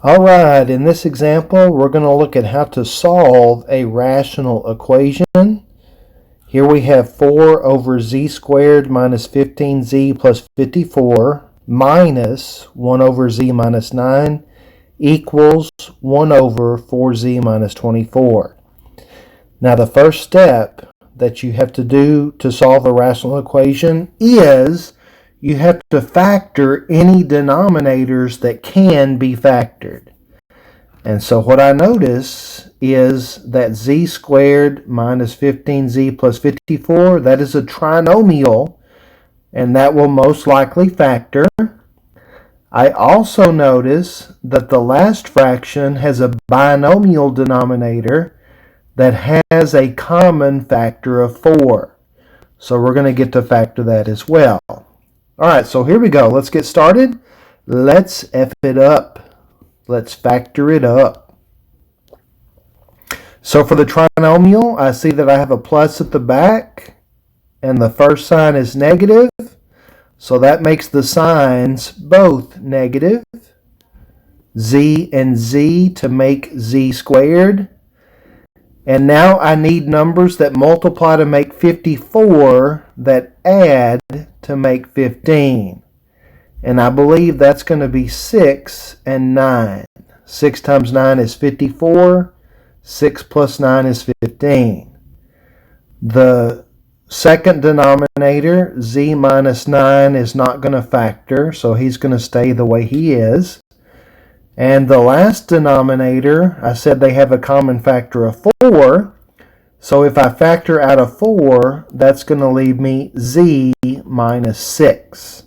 Alright, in this example, we're going to look at how to solve a rational equation. Here we have 4 over z squared minus 15z plus 54 minus 1 over z minus 9 equals 1 over 4z minus 24. Now the first step that you have to do to solve a rational equation is you have to factor any denominators that can be factored. And so what I notice is that z squared minus 15z plus 54, that is a trinomial, and that will most likely factor. I also notice that the last fraction has a binomial denominator that has a common factor of 4. So we're going to get to factor that as well. Alright, so here we go. Let's get started. Let's F it up. Let's factor it up. So for the trinomial, I see that I have a plus at the back, and the first sign is negative. So that makes the signs both negative. Z and z to make z squared. And now I need numbers that multiply to make 54 that add to make 15. And I believe that's going to be 6 and 9. 6 times 9 is 54. 6 plus 9 is 15. The second denominator, z minus 9, is not going to factor, so he's going to stay the way he is. And the last denominator, I said they have a common factor of 4. So if I factor out of 4, that's going to leave me z minus 6.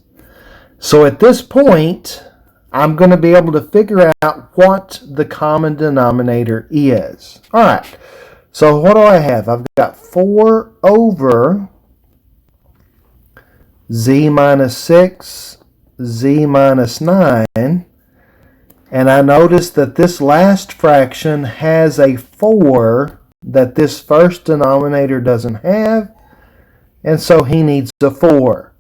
So at this point, I'm going to be able to figure out what the common denominator is. All right, so what do I have? I've got 4 over z minus 6, z minus 9. And I notice that this last fraction has a 4 that this first denominator doesn't have, and so he needs a 4.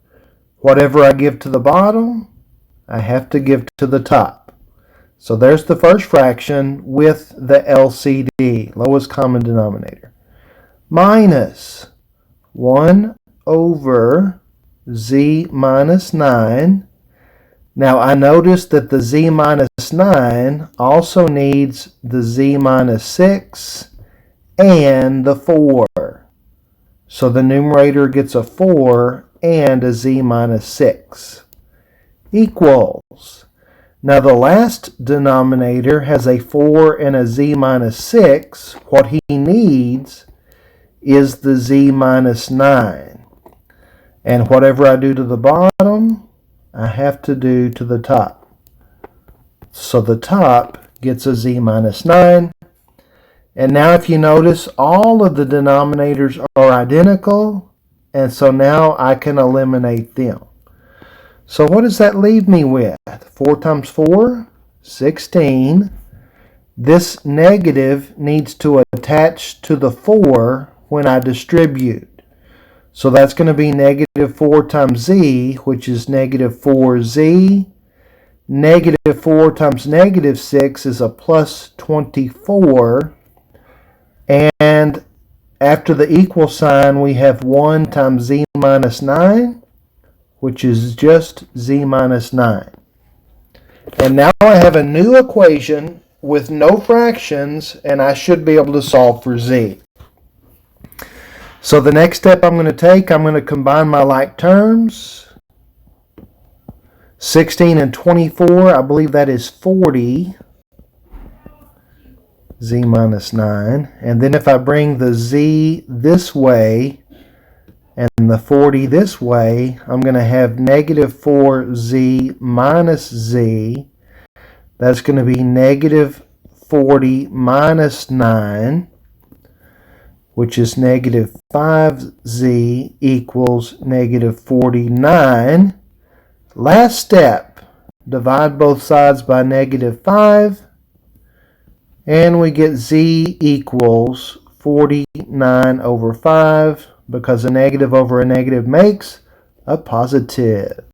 Whatever I give to the bottom, I have to give to the top. So there's the first fraction with the LCD, lowest common denominator, minus 1 over z minus 9. Now I notice that the z minus 9 also needs the z minus 6 and the 4. So the numerator gets a 4 and a z minus 6. Equals. Now the last denominator has a 4 and a z minus 6. What he needs is the z minus 9. And whatever I do to the bottom, I have to do to the top. So the top gets a z minus 9. And now if you notice, all of the denominators are identical. And so now I can eliminate them. So what does that leave me with? 4 times 4, 16. This negative needs to attach to the 4 when I distribute. So that's going to be negative 4 times z, which is negative 4z. Negative 4 times negative 6 is a plus 24. And after the equal sign, we have 1 times z minus 9, which is just z minus 9. And now I have a new equation with no fractions, and I should be able to solve for z. So the next step I'm going to take, I'm going to combine my like terms. 16 and 24, I believe that is 40. Z minus 9. And then if I bring the z this way and the 40 this way, I'm going to have negative 4z minus z. That's going to be negative 40 minus 9, which is negative 5z equals negative 49. Last step, divide both sides by negative 5, and we get z equals 49 over 5, because a negative over a negative makes a positive.